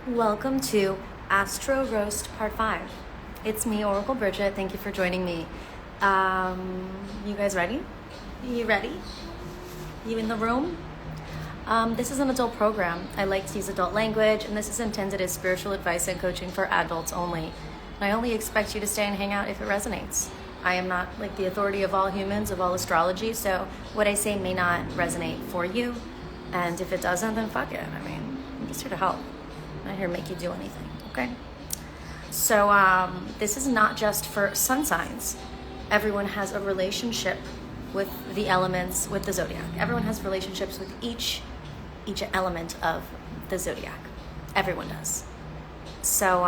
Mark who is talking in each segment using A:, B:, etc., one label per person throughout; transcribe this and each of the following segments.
A: Welcome to Astro Roast Part 5. It's me, Oracle Brigette. Thank you for joining me. You guys ready? You ready? You in the room? This is an adult program. I like to use adult language, and this is intended as spiritual advice and coaching for adults only. And I only expect you to stay and hang out if it resonates. I am not like the authority of all humans, of all astrology, so what I say may not resonate for you. And if it doesn't, then fuck it. I mean, I'm just here to help. I'm not here to make you do anything, okay? So this is not just for sun signs. Everyone has a relationship with the elements, with the zodiac. Everyone has relationships with each element of the zodiac. Everyone does. So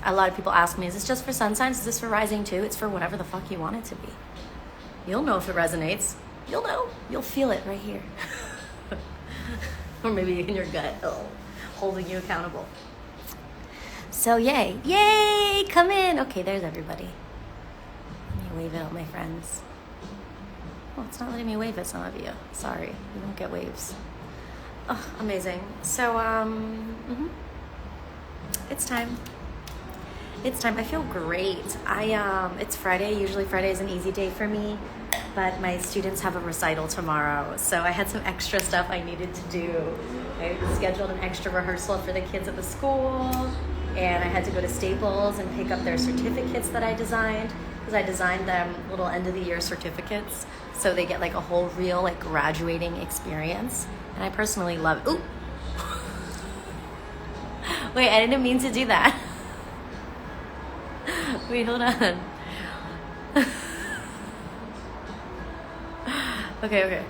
A: a lot of people ask me, is this just for sun signs? Is this for rising too? It's for whatever the fuck you want it to be. You'll know if it resonates. You'll know. You'll feel it right here. Or maybe in your gut. Oh, holding you accountable. So yay, come in. Okay, there's everybody. Let me wave it at my friends. Oh, it's not letting me wave at some of you. Sorry, you don't get waves. Oh, amazing. So, it's time. It's time. I feel great. It's Friday. Usually Friday is an easy day for me, but my students have a recital tomorrow, so I had some extra stuff I needed to do. I scheduled an extra rehearsal for the kids at the school, and I had to go to Staples and pick up their certificates that I designed, because I designed them little end of the year certificates, so they get like a whole real like graduating experience, and I personally love it. Ooh. Wait, I didn't mean to do that. Wait, hold on. Okay.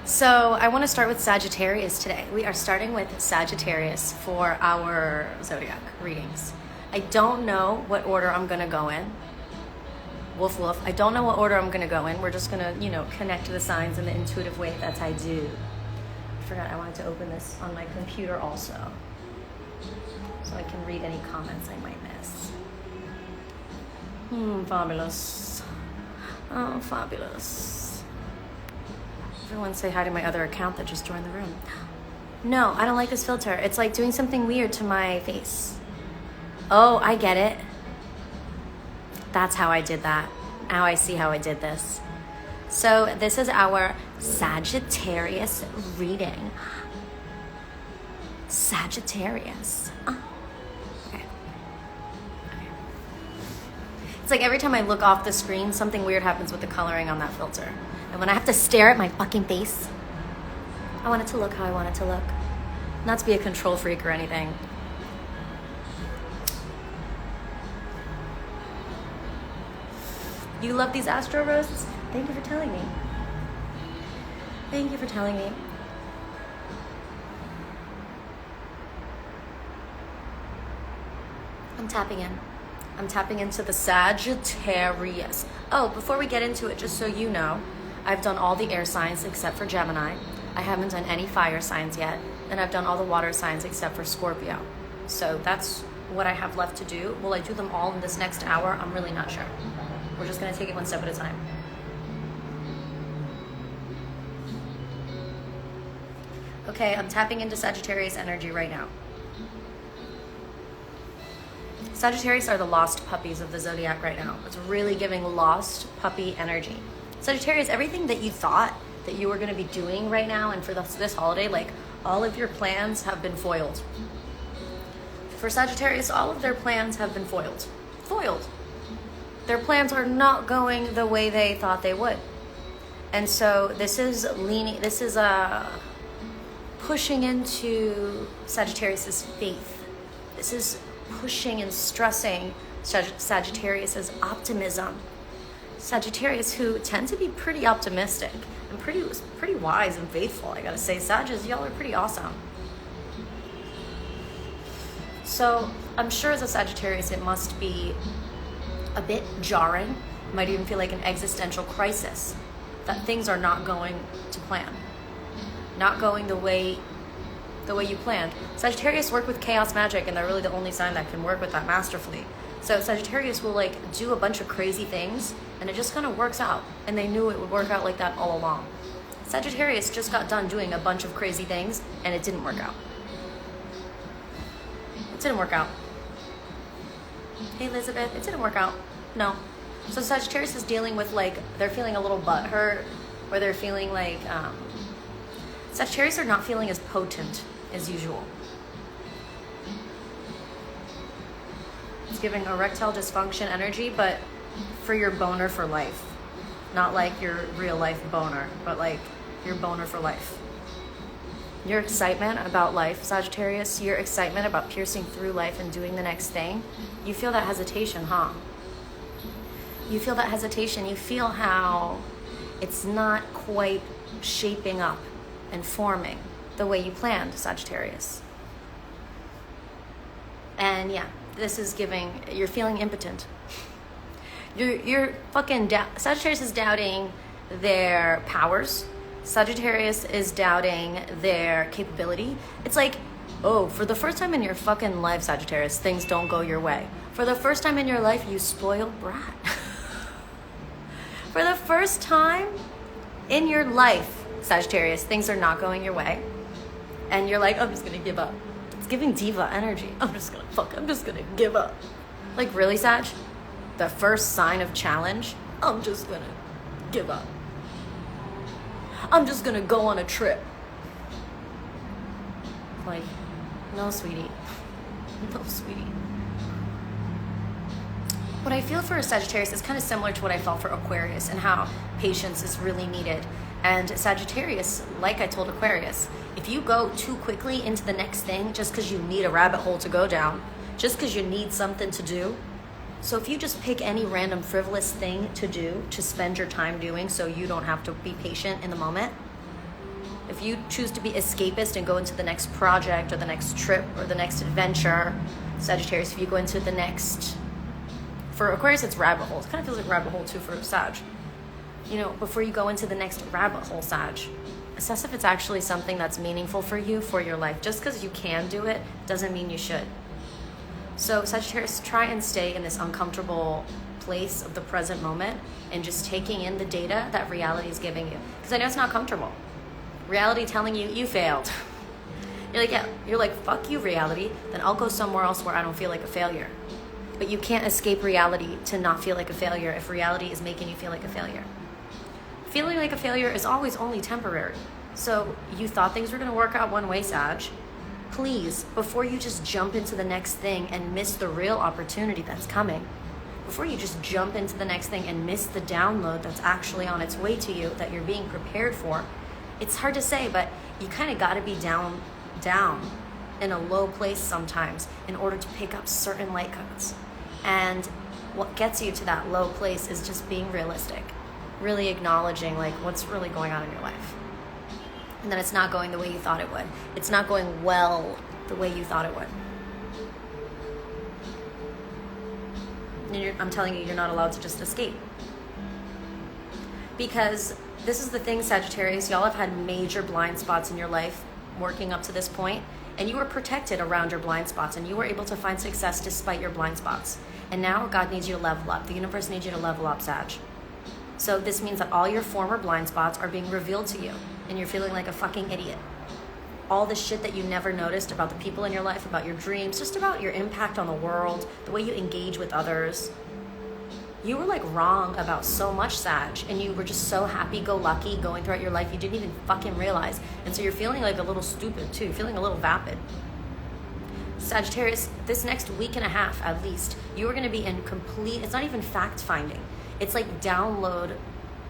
A: So I want to start with Sagittarius today. We are starting with Sagittarius for our zodiac readings. I don't know what order I'm going to go in. Woof woof. I don't know what order I'm going to go in. We're just going to, connect to the signs in the intuitive way that I do. I forgot I wanted to open this on my computer also, so I can read any comments I might miss. Fabulous. Oh, fabulous. Everyone say hi to my other account that just joined the room. No, I don't like this filter. It's like doing something weird to my face. Oh, I get it. That's how I did that. Now I see how I did this. So this is our Sagittarius reading. Sagittarius. Okay. It's like every time I look off the screen, something weird happens with the coloring on that filter. And when I have to stare at my fucking face, I want it to look how I want it to look. Not to be a control freak or anything. You love these Astro roasts? Thank you for telling me. Thank you for telling me. I'm tapping in. I'm tapping into the Sagittarius. Oh, before we get into it, just so you know, I've done all the air signs except for Gemini. I haven't done any fire signs yet. And I've done all the water signs except for Scorpio. So that's what I have left to do. Will I do them all in this next hour? I'm really not sure. We're just going to take it one step at a time. Okay, I'm tapping into Sagittarius energy right now. Sagittarius are the lost puppies of the zodiac right now. It's really giving lost puppy energy. Sagittarius, everything that you thought that you were going to be doing right now and for this holiday, like all of your plans have been foiled. For Sagittarius, all of their plans have been foiled. Foiled. Their plans are not going the way they thought they would. And so this is pushing into Sagittarius's faith. This is pushing and stressing Sagittarius's optimism. Sagittarius, who tend to be pretty optimistic and pretty wise and faithful, I gotta say. Sagittarius, y'all are pretty awesome. So I'm sure as a Sagittarius, it must be a bit jarring. Might even feel like an existential crisis that things are not going to plan, not going the way you planned. Sagittarius work with chaos magic, and they're really the only sign that can work with that masterfully. So Sagittarius will like do a bunch of crazy things, and it just kind of works out. And they knew it would work out like that all along. Sagittarius just got done doing a bunch of crazy things and it didn't work out. It didn't work out. Hey, Elizabeth, it didn't work out. No. So Sagittarius is dealing with, like, they're feeling a little butthurt, or they're feeling like, Sagittarius are not feeling as potent as usual. It's giving erectile dysfunction energy, but for your boner for life. Not like your real life boner, but like your boner for life. Your excitement about life, Sagittarius, your excitement about piercing through life and doing the next thing, you feel that hesitation, huh? You feel that hesitation. You feel how it's not quite shaping up and forming the way you planned, Sagittarius. And yeah, this is giving, you're feeling impotent. You're fucking Sagittarius is doubting their powers. Sagittarius is doubting their capability. It's like, oh, for the first time in your fucking life, Sagittarius, things don't go your way. For the first time in your life, you spoiled brat. For the first time in your life, Sagittarius, things are not going your way. And you're like, I'm just gonna give up. It's giving diva energy. I'm just gonna give up. Like, really, Sag? The first sign of challenge, I'm just gonna give up. I'm just gonna go on a trip. Like, no, sweetie. No, sweetie. What I feel for a Sagittarius is kind of similar to what I felt for Aquarius and how patience is really needed. And Sagittarius, like I told Aquarius, if you go too quickly into the next thing just because you need a rabbit hole to go down, just because you need something to do, so if you just pick any random frivolous thing to do, to spend your time doing so you don't have to be patient in the moment, if you choose to be escapist and go into the next project or the next trip or the next adventure, Sagittarius, if you go into the next, for Aquarius it's rabbit hole. It kind of feels like rabbit hole too for Sag. You know, before you go into the next rabbit hole, Sag, assess if it's actually something that's meaningful for you, for your life. Just because you can do it doesn't mean you should. So Sagittarius, try and stay in this uncomfortable place of the present moment and just taking in the data that reality is giving you. Because I know it's not comfortable. Reality telling you, you failed. You're like, yeah, you're like, fuck you, reality. Then I'll go somewhere else where I don't feel like a failure. But you can't escape reality to not feel like a failure if reality is making you feel like a failure. Feeling like a failure is always only temporary. So you thought things were going to work out one way, Sag. Please, before you just jump into the next thing and miss the real opportunity that's coming, before you just jump into the next thing and miss the download that's actually on its way to you, that you're being prepared for, it's hard to say, but you kind of got to be down in a low place sometimes in order to pick up certain light codes. And what gets you to that low place is just being realistic, really acknowledging like what's really going on in your life. And then it's not going the way you thought it would. It's not going well the way you thought it would. And I'm telling you, you're not allowed to just escape. Because this is the thing, Sagittarius, y'all have had major blind spots in your life working up to this point, and you were protected around your blind spots, and you were able to find success despite your blind spots. And now God needs you to level up. The universe needs you to level up, Sag. So this means that all your former blind spots are being revealed to you, and you're feeling like a fucking idiot. All the shit that you never noticed about the people in your life, about your dreams, just about your impact on the world, the way you engage with others. You were like wrong about so much, Sag, and you were just so happy-go-lucky going throughout your life you didn't even fucking realize. And so you're feeling like a little stupid too. You're feeling a little vapid. Sagittarius, this next week and a half at least, you are going to be in complete, it's not even fact-finding. It's like download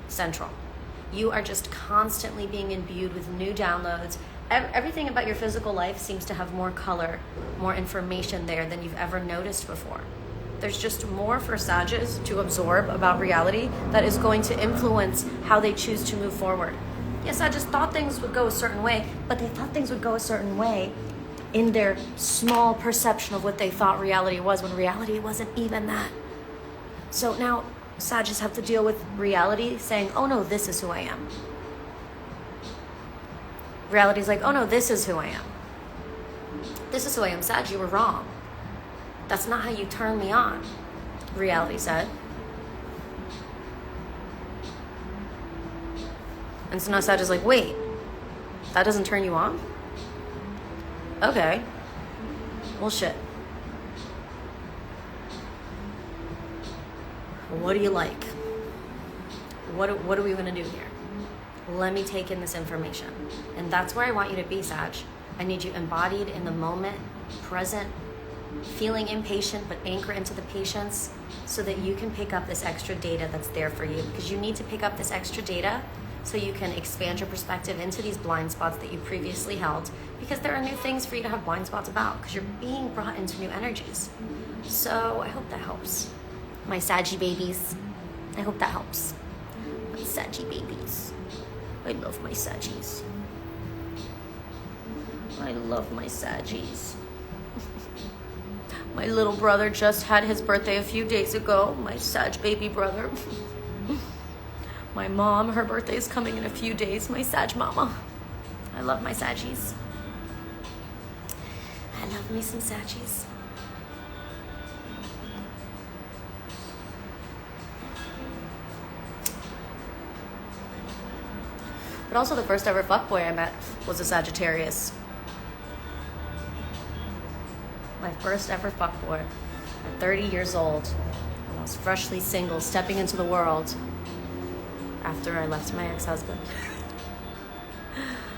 A: central. You are just constantly being imbued with new downloads. Everything about your physical life seems to have more color, more information there than you've ever noticed before. There's just more for Sages to absorb about reality that is going to influence how they choose to move forward. Yes, I just thought things would go a certain way, but they thought things would go a certain way in their small perception of what they thought reality was, when reality wasn't even that. So now Sages have to deal with reality saying, oh no, this is who I am. Reality's like, oh no, this is who I am. This is who I am, Sag, you were wrong. That's not how you turn me on, reality said. And so now Sag is like, wait, that doesn't turn you on? Okay. Well, shit. What do you like? What are we going to do here? Let me take in this information. And that's where I want you to be, Sag. I need you embodied in the moment, present, feeling impatient, but anchor into the patience so that you can pick up this extra data that's there for you. Because you need to pick up this extra data so you can expand your perspective into these blind spots that you previously held, because there are new things for you to have blind spots about, because you're being brought into new energies. So I hope that helps. My Saggy babies, I hope that helps. My Saggy babies. I love my Saggies. I love my Saggies. My little brother just had his birthday a few days ago, my Sag baby brother. My mom, her birthday is coming in a few days, my Sag mama. I love my Saggies. I love me some Saggies. But also the first ever fuckboy I met was a Sagittarius. My first ever fuckboy at 30 years old. I was freshly single, stepping into the world after I left my ex-husband.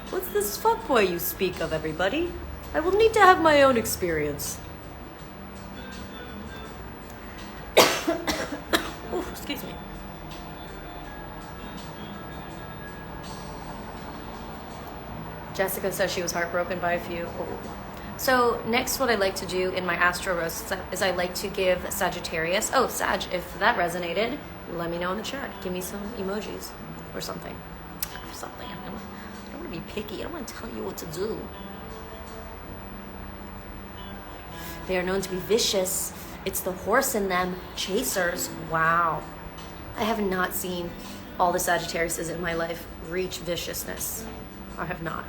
A: What's this fuckboy you speak of, everybody? I will need to have my own experience. Ooh, excuse me. Jessica says she was heartbroken by a few. Oh. So next, what I like to do in my Astro roast is I like to give Sagittarius. Oh, Sag, if that resonated, let me know in the chat. Give me some emojis or something. Or something. I don't want to be picky. I don't want to tell you what to do. They are known to be vicious. It's the horse in them. Chasers. Wow. I have not seen all the Sagittariuses in my life reach viciousness. I have not.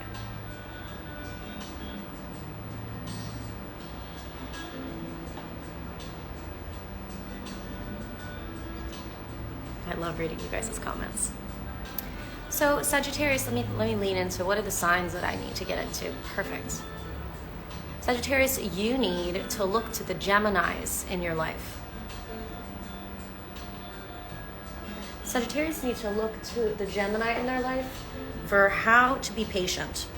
A: I love reading you guys' comments. So Sagittarius, let me lean into what are the signs that I need to get into. Perfect. Sagittarius, you need to look to the Geminis in your life. Sagittarius need to look to the Gemini in their life for how to be patient.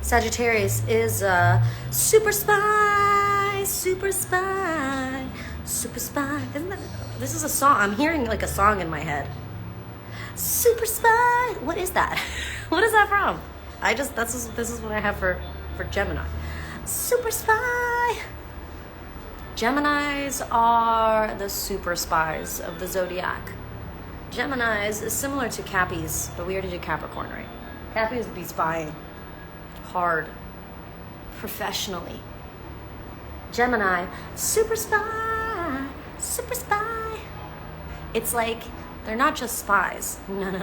A: Sagittarius is a super spy, super spy, super spy. This is a song. I'm hearing like a song in my head. Super spy. What is that? What is that from? This is what I have for Gemini. Super spy. Geminis are the super spies of the zodiac. Geminis is similar to Cappies, but we already did Capricorn, right? Cappies be spying hard, professionally. Gemini, super spy, super spy. It's like they're not just spies. No.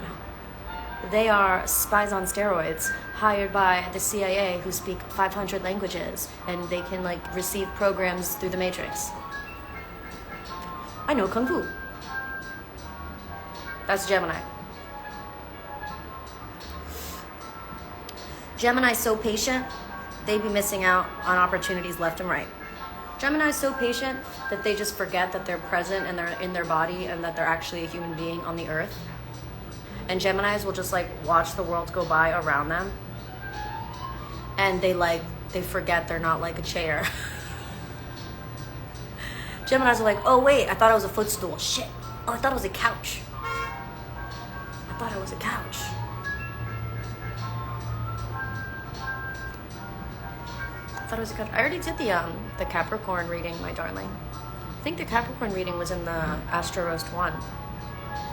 A: They are spies on steroids, hired by the CIA, who speak 500 languages, and they can like receive programs through the Matrix. I know Kung Fu. That's Gemini. Gemini's so patient, they be missing out on opportunities left and right. Gemini's so patient that they just forget that they're present and they're in their body and that they're actually a human being on the earth. And Geminis will just like watch the world go by around them, and they forget they're not like a chair. Geminis are like, oh wait, I thought I was a footstool. Shit. Oh, I thought it was a couch. I thought it was a couch. I thought it was a couch. I already did the Capricorn reading, my darling. I think the Capricorn reading was in the Astro Roast 1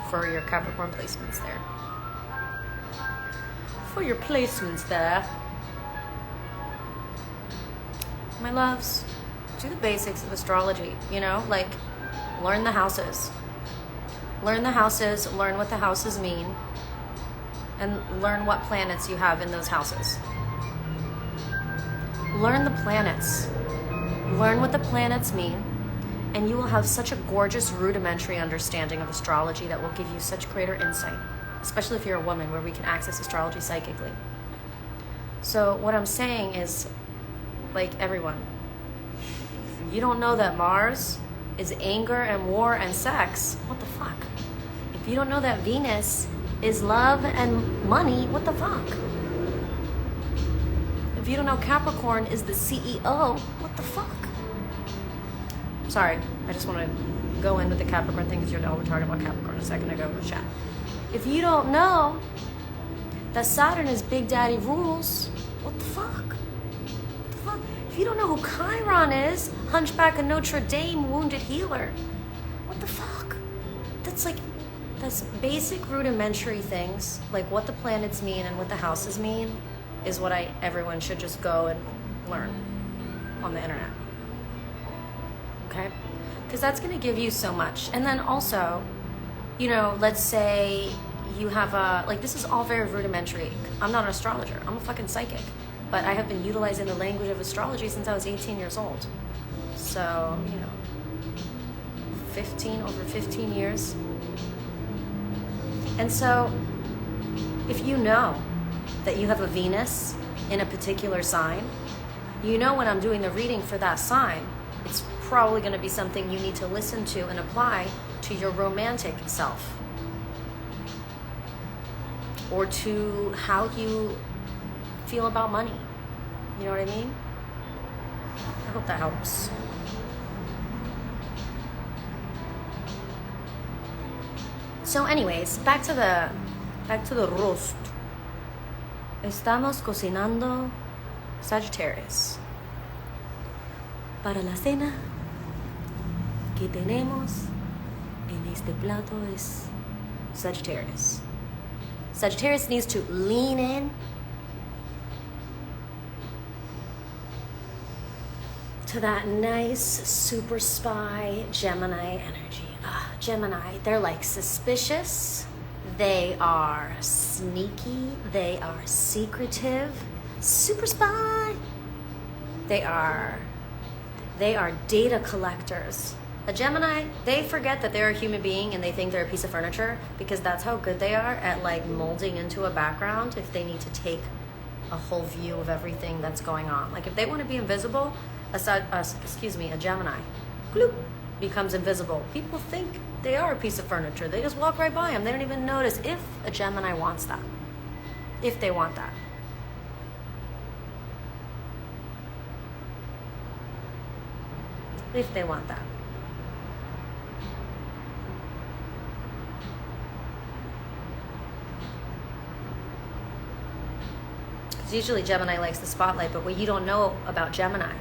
A: for your Capricorn placements there. For your placements there. My loves, do the basics of astrology, you know, like learn the houses. Learn the houses, learn what the houses mean, and learn what planets you have in those houses. Learn the planets. Learn what the planets mean, and you will have such a gorgeous rudimentary understanding of astrology that will give you such greater insight. especially if you're a woman, where we can access astrology psychically. So what I'm saying is, like, everyone, you don't know that Mars is anger and war and sex, what the fuck? If you don't know that Venus is love and money, what the fuck? If you don't know Capricorn is the CEO, what the fuck? Sorry, I just want to go in with the Capricorn thing because we're talking about Capricorn a second ago in the chat. If you don't know that Saturn is Big Daddy rules, what the fuck? What the fuck? If you don't know who Chiron is, Hunchback of Notre Dame, wounded healer, what the fuck? That's basic rudimentary things, like what the planets mean and what the houses mean, is what everyone should just go and learn on the internet. Okay? Because that's going to give you so much. And then also, you know, let's say you have this is all very rudimentary. I'm not an astrologer. I'm a fucking psychic. But I have been utilizing the language of astrology since I was 18 years old. So, you know, over 15 years. And so, if you know that you have a Venus in a particular sign, you know when I'm doing the reading for that sign, it's probably going to be something you need to listen to and apply to your romantic self. Or to how you feel about money. You know what I mean? I hope that helps. So anyways, back to the roast. Estamos cocinando Sagittarius. Para la cena que tenemos en este plato es Sagittarius. Sagittarius needs to lean in to that nice super spy Gemini energy. Gemini, they're like suspicious, they are sneaky, they are secretive, super spy. They are data collectors. A Gemini, they forget that they're a human being and they think they're a piece of furniture because that's how good they are at like molding into a background if they need to take a whole view of everything that's going on. Like if they want to be invisible, a Gemini, gloop, becomes invisible. People think they are a piece of furniture. They just walk right by them. They don't even notice if a Gemini wants that. If they want that. If they want that. Because usually Gemini likes the spotlight, but what you don't know about Gemini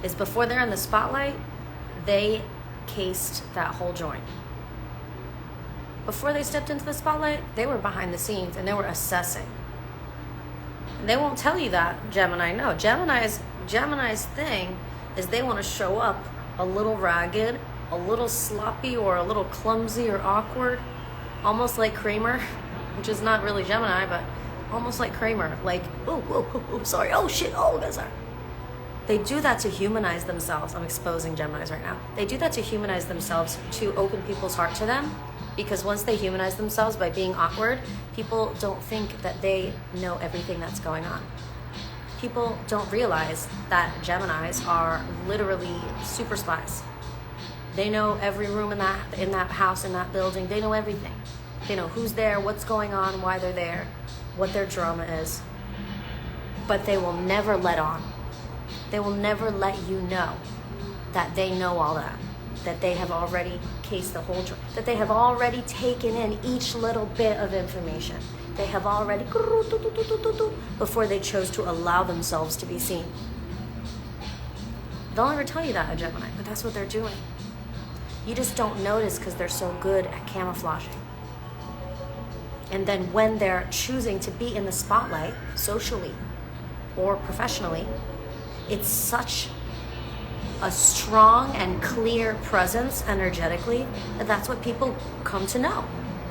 A: is before they're in the spotlight, they cased that whole joint. Before they stepped into the spotlight, they were behind the scenes and they were assessing. And they won't tell you that, Gemini. No, Gemini's thing is they want to show up a little ragged, a little sloppy, or a little clumsy or awkward, almost like Kramer, which is not really Gemini, but almost like Kramer. Like, oh, sorry, oh shit, oh, that's sorry. They do that to humanize themselves. I'm exposing Geminis right now. They do that to humanize themselves, to open people's heart to them, because once they humanize themselves by being awkward, people don't think that they know everything that's going on. People don't realize that Geminis are literally super spies. They know every room in that house, in that building. They know everything. They know who's there, what's going on, why they're there, what their drama is. But they will never let on. They will never let you know that they know all that they have already cased the whole joint, that they have already taken in each little bit of information. They have already, before they chose to allow themselves to be seen. They'll never tell you that, a Gemini, but that's what they're doing. You just don't notice because they're so good at camouflaging. And then when they're choosing to be in the spotlight, socially or professionally, it's such a strong and clear presence energetically that that's what people come to know.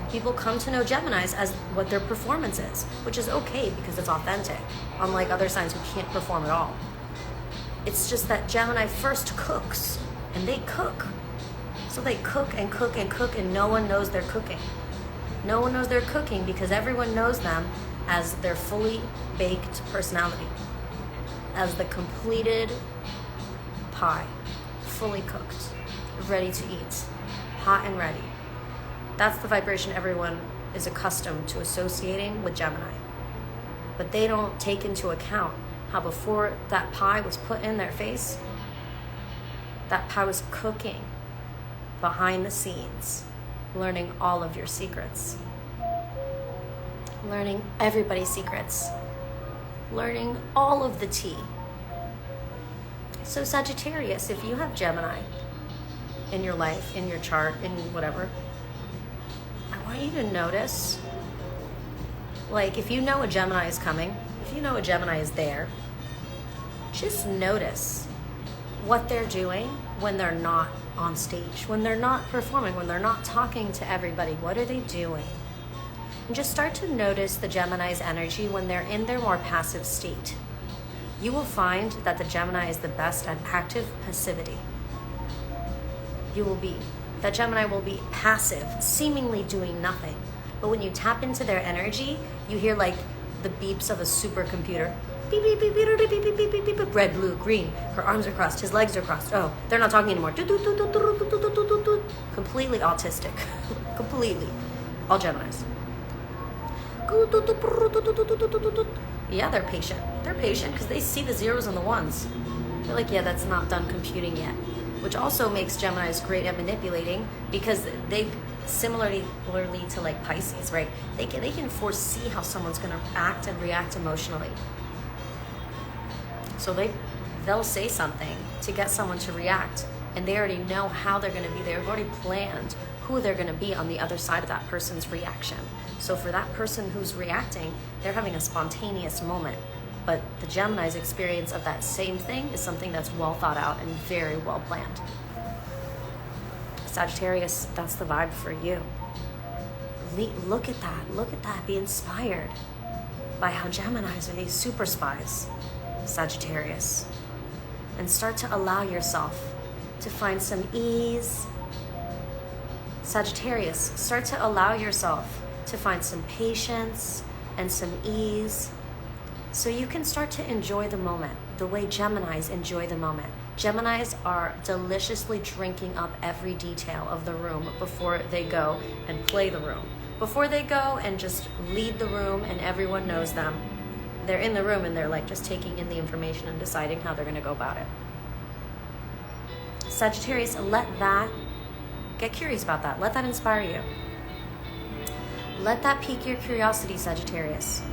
A: People come to know Geminis as what their performance is, which is okay because it's authentic, unlike other signs who can't perform at all. It's just that Gemini first cooks, and they cook. So they cook and cook and cook, and no one knows they're cooking. No one knows they're cooking because everyone knows them as their fully baked personality, as the completed pie, fully cooked, ready to eat, hot and ready. That's the vibration everyone is accustomed to associating with Gemini. But they don't take into account how before that pie was put in their face, that pie was cooking behind the scenes, learning all of your secrets, learning everybody's secrets, learning all of the tea. So Sagittarius, if you have Gemini in your life, in your chart, in whatever, I want you to notice, like if you know a Gemini is coming, if you know a Gemini is there, just notice what they're doing when they're not on stage, when they're not performing, when they're not talking to everybody. What are they doing? And just start to notice the Gemini's energy when they're in their more passive state. You will find that the Gemini is the best at active passivity. That Gemini will be passive, seemingly doing nothing. But when you tap into their energy, you hear like the beeps of a supercomputer. Beep, beep, beep, beep, beep, beep, beep, beep, beep, beep, red, blue, green. Her arms are crossed, his legs are crossed. Oh, they're not talking anymore. Completely autistic. Completely. All Geminis. Yeah, they're patient. They're patient because they see the zeros and the ones. They're like, yeah, that's not done computing yet. Which also makes Geminis great at manipulating because they, similarly to like Pisces, right? They can foresee how someone's going to act and react emotionally. So they'll say something to get someone to react, and they already know how they're going to be. They've already planned who they're going to be on the other side of that person's reaction. So for that person who's reacting, they're having a spontaneous moment. But the Gemini's experience of that same thing is something that's well thought out and very well planned. Sagittarius, that's the vibe for you. Look at that. Look at that. Be inspired by how Geminis are these super spies, Sagittarius. And start to allow yourself to find some ease. Sagittarius, start to allow yourself to find some patience and some ease so you can start to enjoy the moment the way Geminis enjoy the moment. Geminis are deliciously drinking up every detail of the room before they go and play the room. Before they go and just lead the room and everyone knows them, they're in the room and they're like just taking in the information and deciding how they're going to go about it. Sagittarius, get curious about that. Let that inspire you. Let that pique your curiosity, Sagittarius.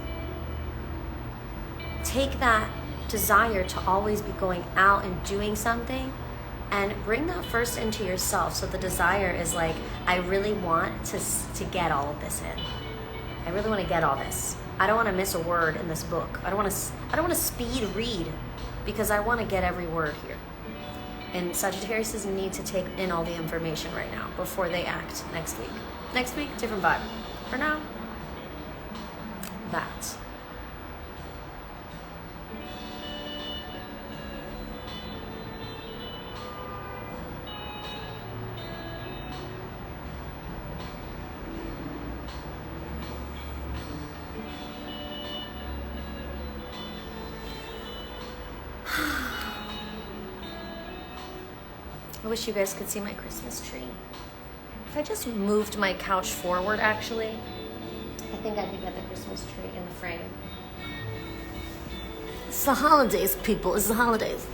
A: Take that desire to always be going out and doing something and bring that first into yourself. So the desire is like, I really want to get all of this in. I really want to get all this. I don't want to miss a word in this book. I don't want to speed read because I want to get every word here. And Sagittarius need to take in all the information right now before they act next week. Next week, different vibe. For now, that. I wish you guys could see my Christmas tree. If I just moved my couch forward, actually, I think I could get the Christmas tree in the frame. It's the holidays, people. It's the holidays.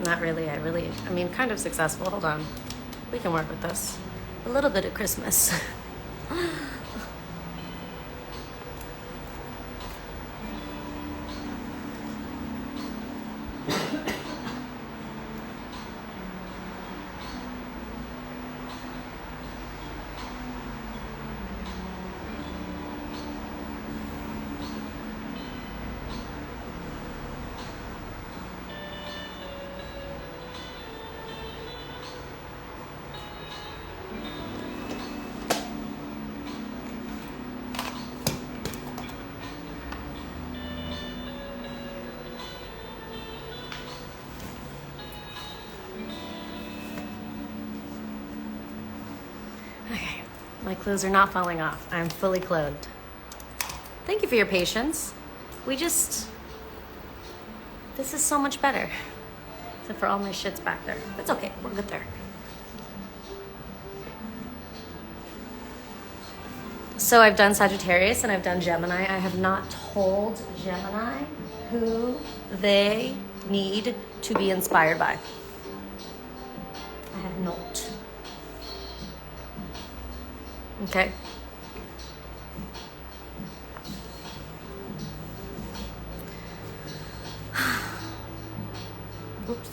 A: Not really. I mean, kind of successful. Hold on. We can work with this. A little bit of Christmas. My clothes are not falling off. I'm fully clothed. Thank you for your patience. This is so much better. Except for all my shit's back there. It's okay, we're good there. So I've done Sagittarius and I've done Gemini. I have not told Gemini who they need to be inspired by. I have not. Okay. Oops.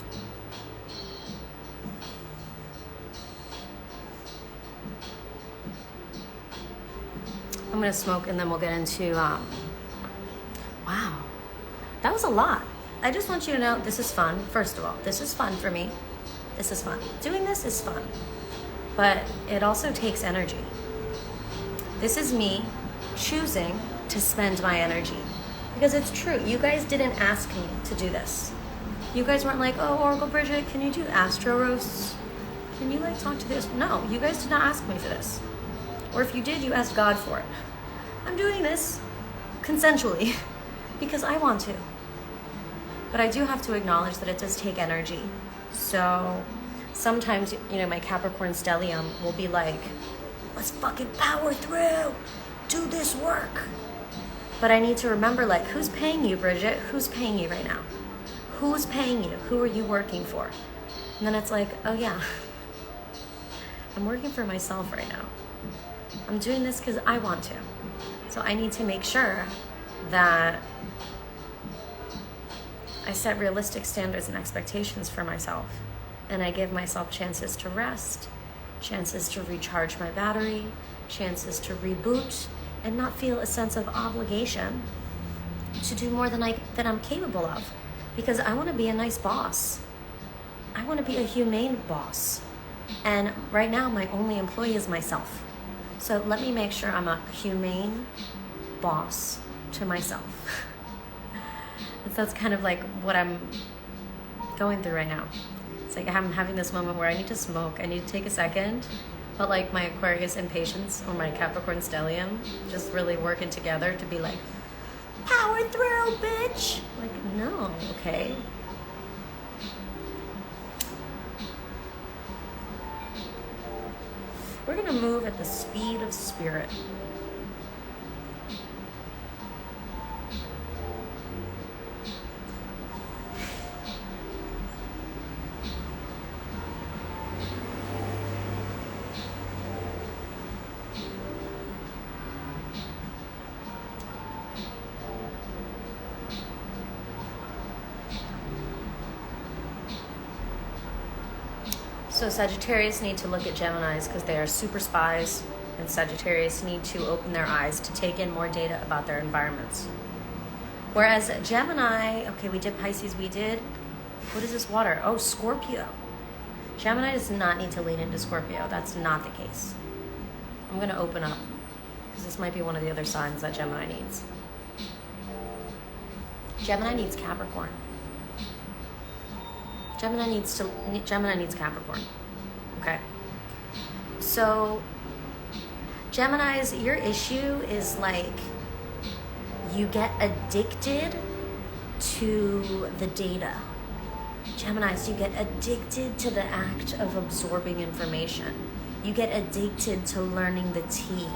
A: I'm gonna smoke and then we'll get into, wow, that was a lot. I just want you to know this is fun. First of all, this is fun for me. This is fun. Doing this is fun, but it also takes energy. This is me choosing to spend my energy because it's true. You guys didn't ask me to do this. You guys weren't like, oh, Oracle Bridget, can you do astro roasts? Can you like talk to this? No, you guys did not ask me for this. Or if you did, you asked God for it. I'm doing this consensually because I want to. But I do have to acknowledge that it does take energy. So sometimes, you know, my Capricorn stellium will be like, let's fucking power through, do this work. But I need to remember, like, who's paying you, Bridget? Who's paying you right now? Who's paying you? Who are you working for? And then it's like, oh yeah, I'm working for myself right now. I'm doing this because I want to. So I need to make sure that I set realistic standards and expectations for myself. And I give myself chances to rest, chances to recharge my battery, chances to reboot, and not feel a sense of obligation to do more than I'm capable of. Because I want to be a nice boss. I want to be a humane boss. And right now, my only employee is myself. So let me make sure I'm a humane boss to myself. That's kind of like what I'm going through right now. It's like I'm having this moment where I need to smoke. I need to take a second. But like my Aquarius impatience or my Capricorn stellium just really working together to be like, power through, bitch. Like, no, okay. We're gonna move at the speed of spirit. So Sagittarius need to look at Geminis because they are super spies, and Sagittarius need to open their eyes to take in more data about their environments. Whereas Gemini, okay, we did Pisces, what is this water? Oh, Scorpio. Gemini does not need to lean into Scorpio. That's not the case. I'm going to open up because this might be one of the other signs that Gemini needs. Gemini needs Capricorn. Gemini needs Capricorn. Okay. So Geminis, your issue is like you get addicted to the data. Geminis, you get addicted to the act of absorbing information. You get addicted to learning the tea.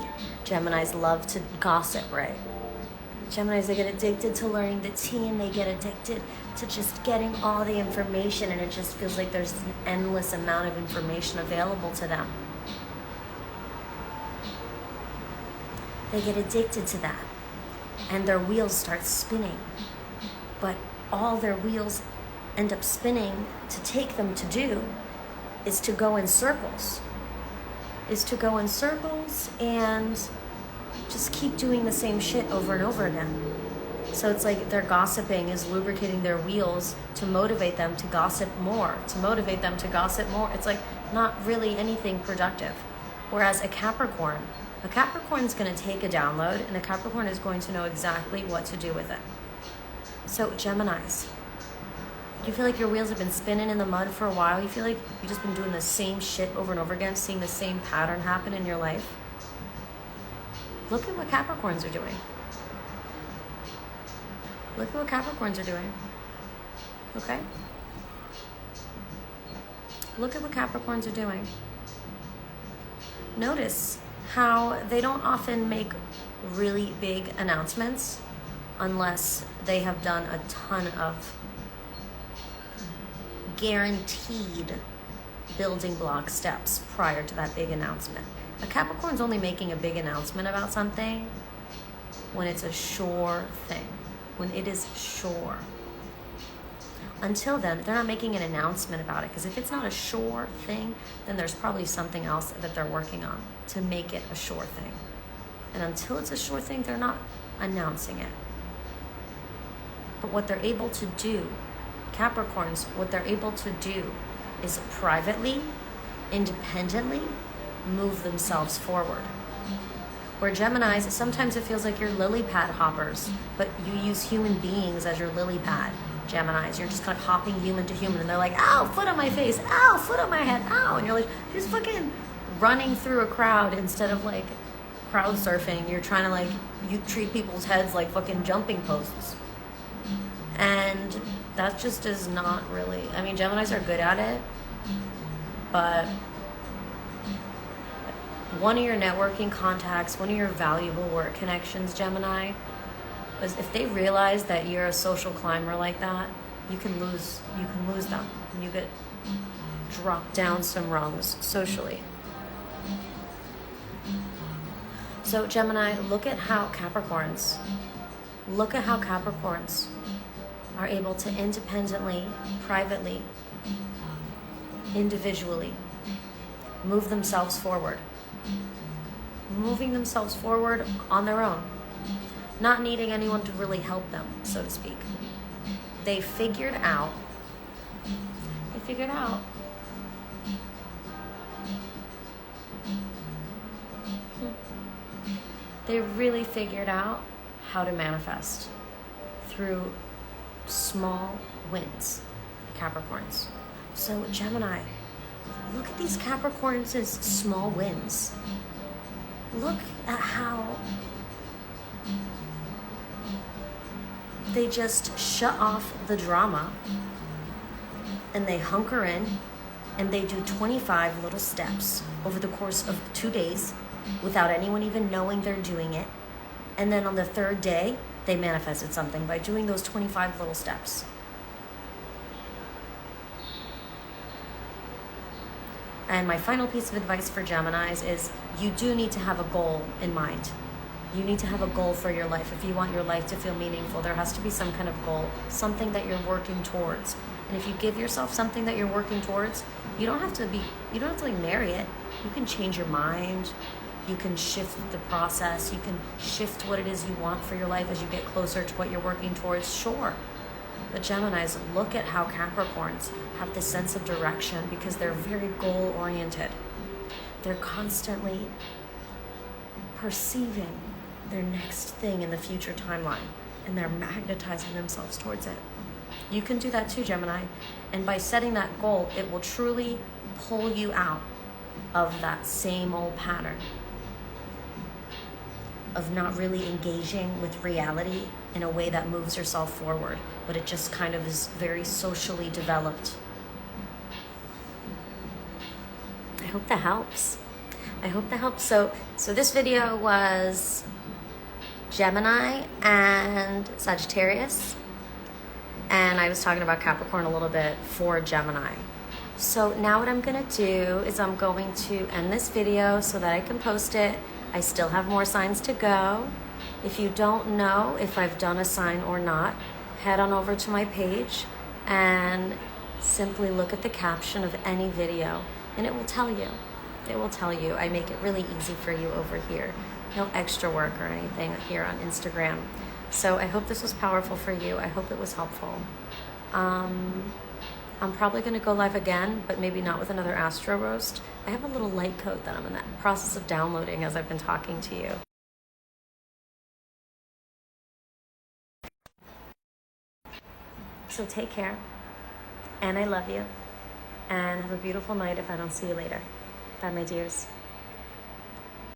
A: Geminis love to gossip, right? Geminis, they get addicted to learning the tea, and they get addicted to just getting all the information, and it just feels like there's an endless amount of information available to them. They get addicted to that, and their wheels start spinning. But all their wheels end up spinning to take them to do is to go in circles. And just keep doing the same shit over and over again. So it's like their gossiping is lubricating their wheels to motivate them to gossip more, It's like not really anything productive. Whereas a Capricorn's going to take a download, and a Capricorn is going to know exactly what to do with it. So Geminis, you feel like your wheels have been spinning in the mud for a while? You feel like you've just been doing the same shit over and over again, seeing the same pattern happen in your life? Look at what Capricorns are doing. Look at what Capricorns are doing. Okay? Look at what Capricorns are doing. Notice how they don't often make really big announcements unless they have done a ton of guaranteed building block steps prior to that big announcement. A Capricorn's only making a big announcement about something when it's a sure thing, when it is sure. Until then, they're not making an announcement about it, because if it's not a sure thing, then there's probably something else that they're working on to make it a sure thing. And until it's a sure thing, they're not announcing it. But what they're able to do, Capricorns, what they're able to do is privately, independently, move themselves forward. Where Geminis, sometimes it feels like you're lily pad hoppers, but you use human beings as your lily pad. Geminis, you're just kind of hopping human to human, and they're like, ow, foot on my face, ow, foot on my head, ow, and you're like, just fucking running through a crowd instead of like crowd surfing. You're trying to like, you treat people's heads like fucking jumping posts. And that just is not really, I mean, Geminis are good at it, but one of your networking contacts, one of your valuable work connections, Gemini, is if they realize that you're a social climber like that, you can lose them. You get dropped down some rungs socially. So Gemini, look at how Capricorns are able to independently, privately, individually move themselves forward. Moving themselves forward on their own. Not needing anyone to really help them, so to speak. They figured out. They really figured out how to manifest through small wins, Capricorns. So Gemini, look at these Capricorns' small wins. Look at how they just shut off the drama and they hunker in and they do 25 little steps over the course of 2 days without anyone even knowing they're doing it. And then on the third day, they manifested something by doing those 25 little steps. And my final piece of advice for Geminis is you do need to have a goal in mind. You need to have a goal for your life. If you want your life to feel meaningful, there has to be some kind of goal, something that you're working towards. And if you give yourself something that you're working towards, you don't have to like marry it. You can change your mind. You can shift the process. You can shift what it is you want for your life as you get closer to what you're working towards, sure. But Geminis, look at how Capricorns have this sense of direction because they're very goal-oriented. They're constantly perceiving their next thing in the future timeline, and they're magnetizing themselves towards it. You can do that too, Gemini. And by setting that goal, it will truly pull you out of that same old pattern of not really engaging with reality in a way that moves yourself forward, but it just kind of is very socially developed. I hope that helps. So this video was Gemini and Sagittarius, and I was talking about Capricorn a little bit for Gemini. So now what I'm gonna do is I'm going to end this video so that I can post it. I still have more signs to go. If you don't know if I've done a sign or not, head on over to my page and simply look at the caption of any video and it will tell you. I make it really easy for you over here. No extra work or anything here on Instagram. So I hope this was powerful for you. I hope it was helpful. I'm probably going to go live again, but maybe not with another Astro Roast. I have a little light coat that I'm in the process of downloading as I've been talking to you. So take care, and I love you, and have a beautiful night if I don't see you later. Bye, my dears.